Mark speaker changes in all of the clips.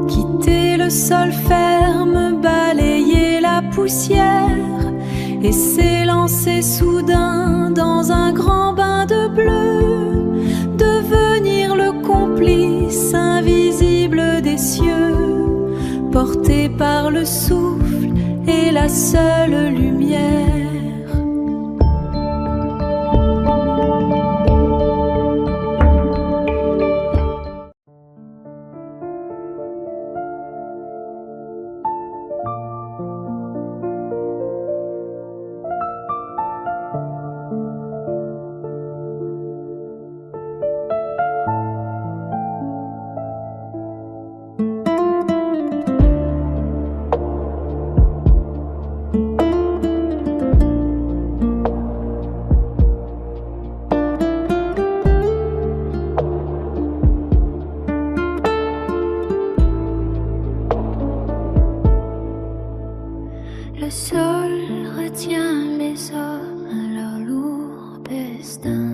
Speaker 1: quitter le sol ferme, balayer la poussière et s'élancer soudain dans un grand bain de bleu, devenir le complice invisible des cieux, porté par le souffle et la seule lumière.
Speaker 2: Le sol retient les hommes à leur lourd destin.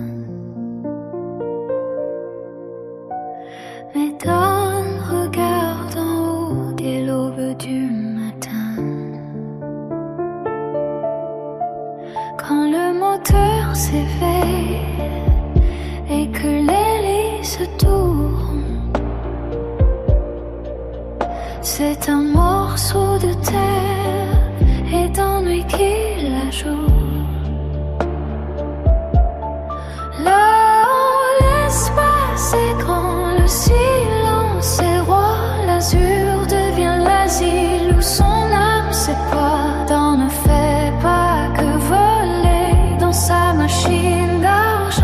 Speaker 2: Mais d'un regard d'en haut dès l'aube du matin, quand le moteur s'éveille et que l'hélice tourne, c'est un morceau de terre et d'ennui qui la joue. Là où l'espace est grand, le silence est roi, l'azur devient l'asile où son âme s'éploie. Dans ne fait pas que voler dans sa machine d'argent.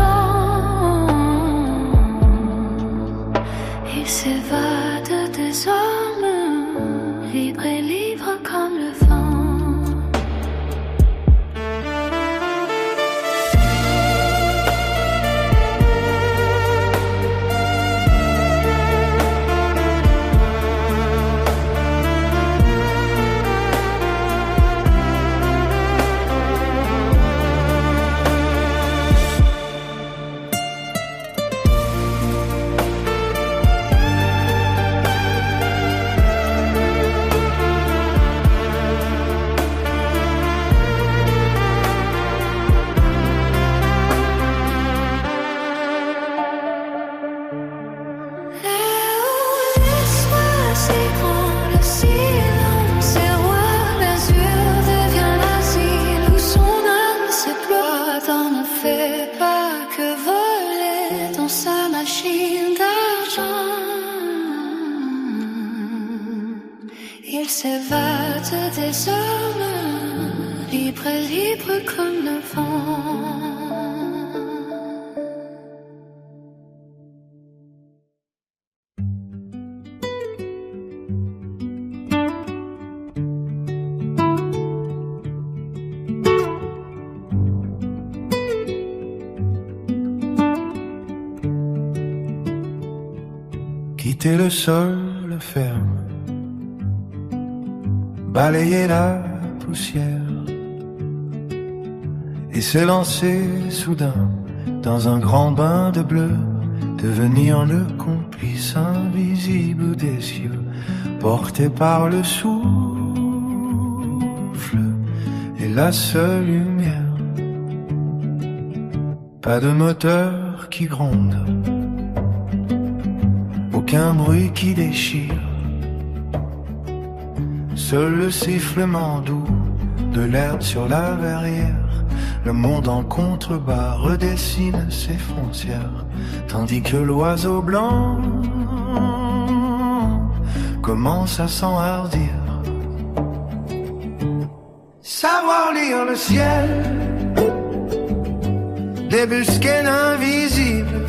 Speaker 2: Il s'évade des hommes, libre et libre comme le vent. Il s'évade des hommes, libre et libre comme le vent.
Speaker 3: Quitter le sol ferme, balayer la poussière et s'élancer soudain dans un grand bain de bleu, devenir le complice invisible des cieux, porté par le souffle et la seule lumière. Pas de moteur qui gronde, aucun bruit qui déchire, seul le sifflement doux de l'herbe sur la verrière. Le monde en contrebas redessine ses frontières, tandis que l'oiseau blanc commence à s'enhardir. Savoir lire le ciel, débusquer l'invisible,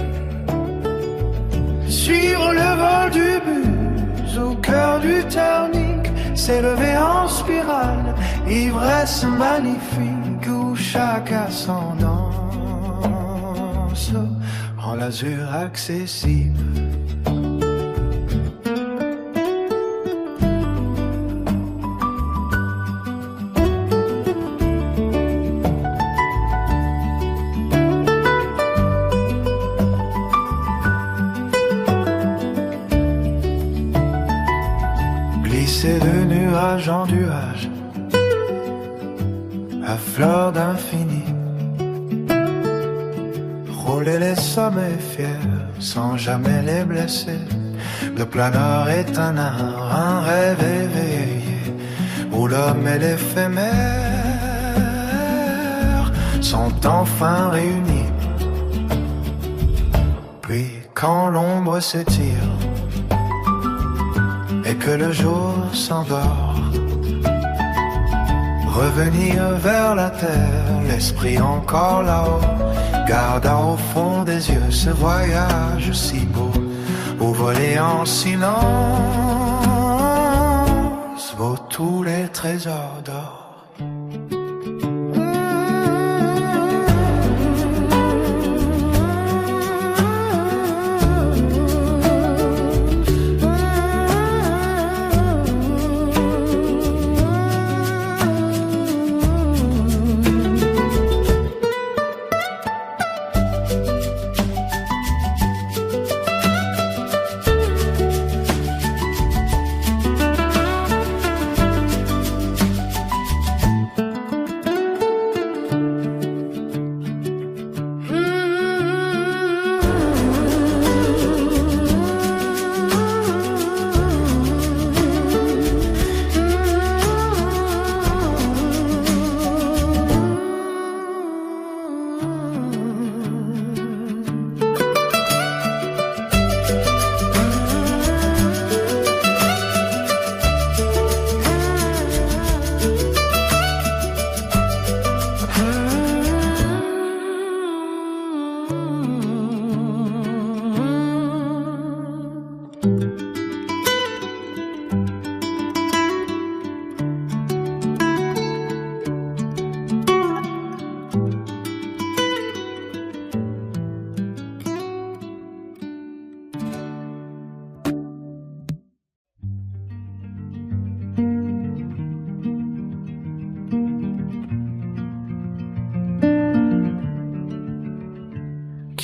Speaker 3: suivre le vol du bus au cœur du Thermique, s'élever en spirale, ivresse magnifique où chaque ascendance rend l'azur accessible. Glisser de nuage en nuage, à fleur d'infini. Rouler les sommets fiers, sans jamais les blesser. Le planeur est un art, un rêve éveillé, où l'homme et l'éphémère sont enfin réunis. Puis quand l'ombre s'étire et que le jour s'endort, revenir vers la terre, l'esprit encore là-haut, gardant au fond des yeux ce voyage si beau, où voler en silence vaut tous les trésors d'or.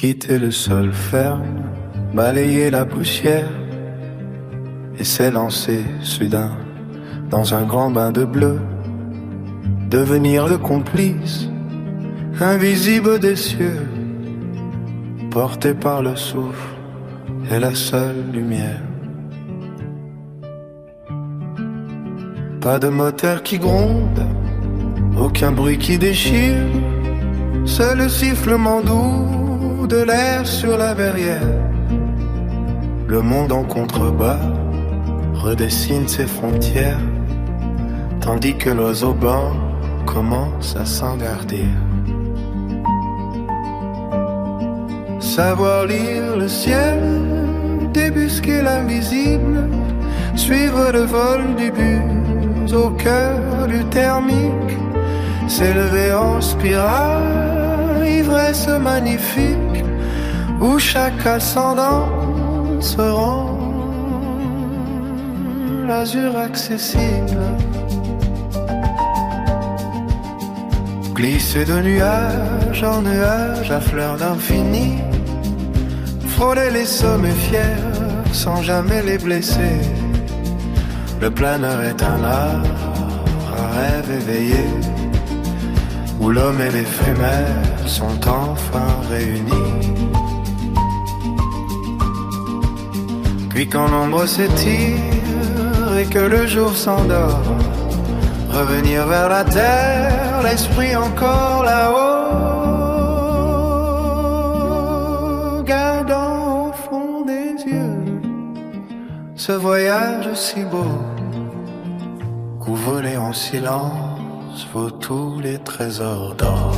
Speaker 3: Quitter le sol ferme, balayer la poussière et s'élancer soudain dans un grand bain de bleu, devenir le complice invisible des cieux, porté par le souffle et la seule lumière. Pas de moteur qui gronde, aucun bruit qui déchire, seul le sifflement doux de l'air sur la verrière. Le monde en contrebas redessine ses frontières, tandis que l'oiseau blanc commence à s'engardir. Savoir lire le ciel, débusquer l'invisible, suivre le vol du bus au cœur du thermique, s'élever en spirale, ivresse magnifique, où chaque ascendant se rend l'azur accessible. Glisser de nuage en nuage à fleur d'infini, frôler les sommets fiers sans jamais les blesser. Le planeur est un art, un rêve éveillé, où l'homme et l'éphémère sont enfin réunis. Puis quand l'ombre s'étire et que le jour s'endort, revenir vers la terre, l'esprit encore là-haut, gardant au fond des yeux ce voyage si beau, où voler en silence vaut tous les trésors d'or.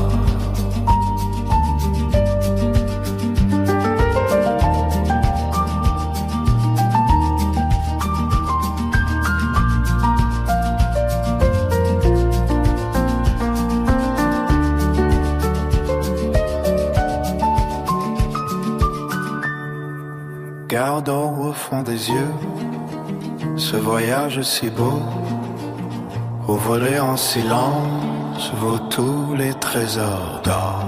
Speaker 3: Gardons au fond des yeux ce voyage si beau, où voler en silence vaut tous les trésors d'or.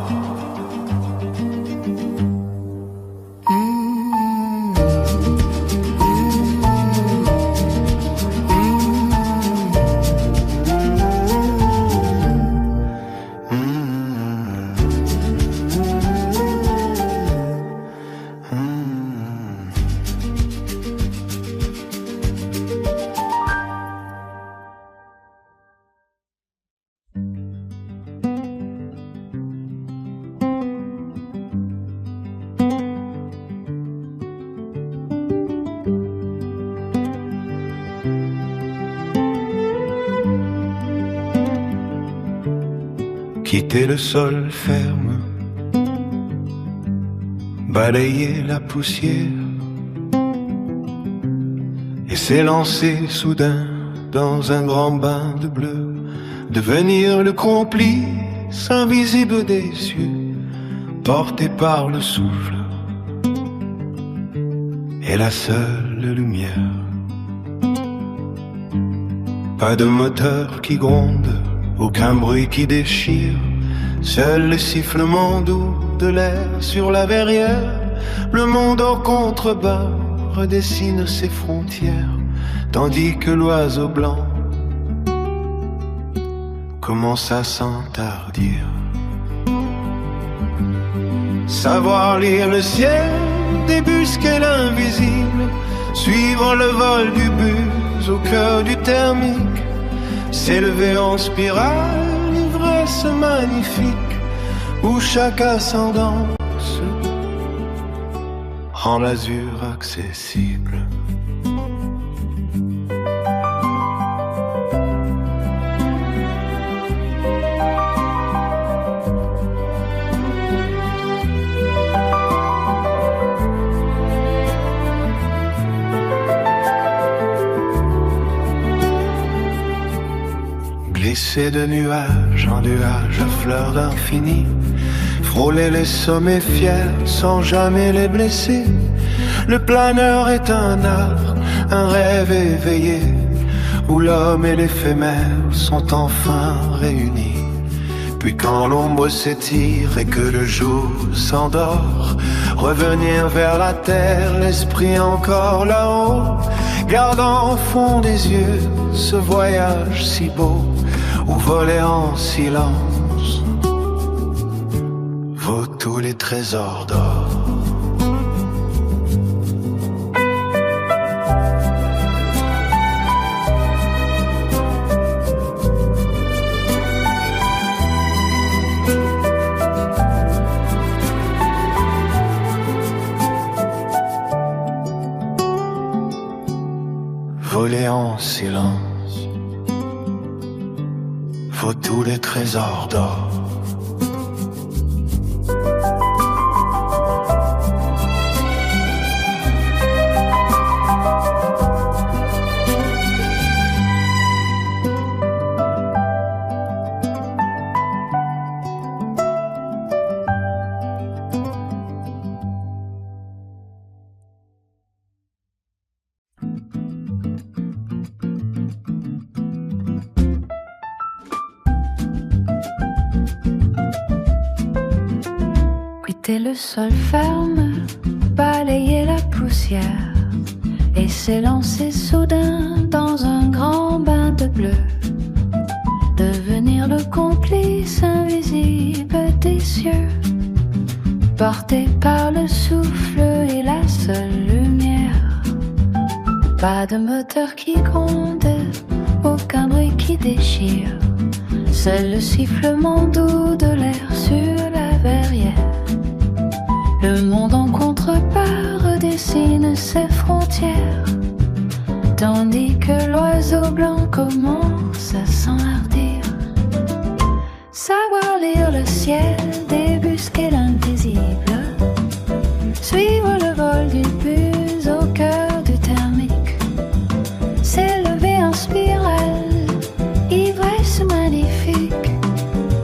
Speaker 3: quitter le sol ferme, balayer la poussière et s'élancer soudain dans un grand bain de bleu, devenir le complice invisible des cieux, porté par le souffle et la seule lumière. Pas de moteur qui gronde, aucun bruit qui déchire, seul le sifflement doux de l'air sur la verrière. Le monde au contrebas redessine ses frontières, tandis que l'oiseau blanc commence à s'entardir. Savoir lire le ciel, débusquer l'invisible, suivre le vol du bus au cœur du thermique, s'élever en spirale, l'ivresse magnifique, où chaque ascendance rend l'azur accessible. Glisser de nuage en nuage à fleur d'infini, frôler les sommets fiers sans jamais les blesser. Le planeur est un art, un rêve éveillé, où l'homme et l'éphémère sont enfin réunis. Puis quand l'ombre s'étire et que le jour s'endort, revenir vers la terre, l'esprit encore là-haut, gardant au fond des yeux ce voyage si beau, où voler en silence vaut tous les trésors d'or. Voler en silence vaut tous les trésors d'or.
Speaker 2: Quitter le sol ferme, balayer la poussière et s'élancer soudain dans un grand bain de bleu, devenir le complice invisible des cieux, porté par le souffle et la seule lumière. Pas de moteur qui gronde, aucun bruit qui déchire, seul le sifflement doux de l'air sur la verrière. Le monde en contrebas redessine ses frontières, tandis que l'oiseau blanc commence à s'enhardir. Savoir lire le ciel, débusquer l'invisible, suivre le vol du bus au cœur du thermique, s'élever en spirale, ivresse magnifique,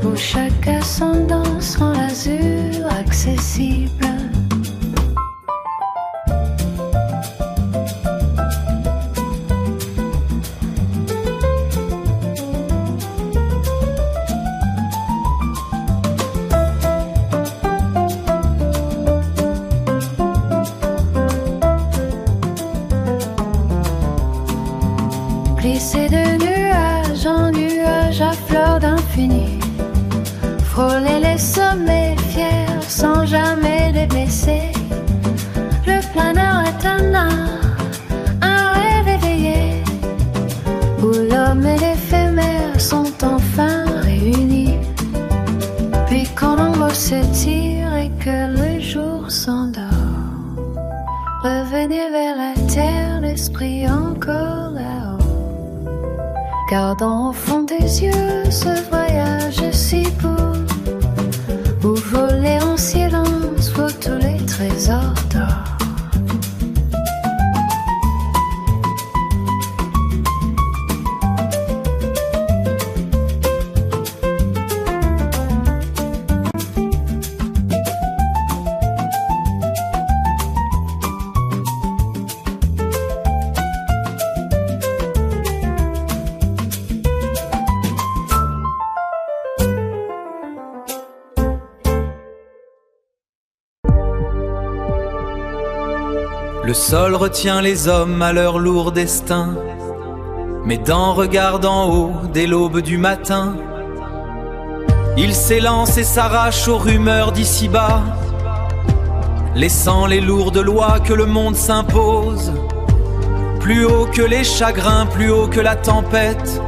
Speaker 2: où chaque ascendance rend l'azur accessible. Glisser de nuage en nuage à fleur d'infini, frôler les sommets fiers sans jamais les blesser. Le planeur est un art, un rêve éveillé, où l'homme et l'éphémère sont enfin réunis. Puis quand l'ombre s'étire et que le jour s'endort, revenir vers la terre, l'esprit encore là-haut, Gardant au fond des yeux ce voyage si beau, où voler en silence vaut tous les trésors d'or.
Speaker 4: Le sol retient les hommes à leur lourd destin, mais d'un regard d'en haut, dès l'aube du matin, il s'élance et s'arrache aux rumeurs d'ici-bas, laissant les lourdes lois que le monde s'impose. Plus haut que les chagrins, plus haut que la tempête,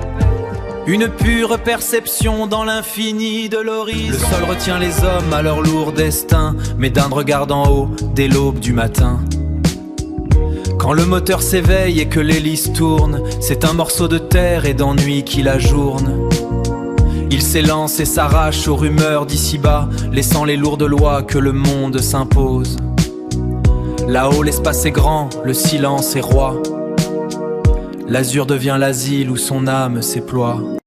Speaker 4: une pure perception dans l'infini de l'horizon. Le sol retient les hommes à leur lourd destin, mais d'un regard d'en haut, dès l'aube du matin. Quand le moteur s'éveille et que l'hélice tourne, c'est un morceau de terre et d'ennui qui l'ajourne. Il s'élance et s'arrache aux rumeurs d'ici-bas, laissant les lourdes lois que le monde s'impose. Là-haut l'espace est grand, le silence est roi. L'azur devient l'asile où son âme s'éploie.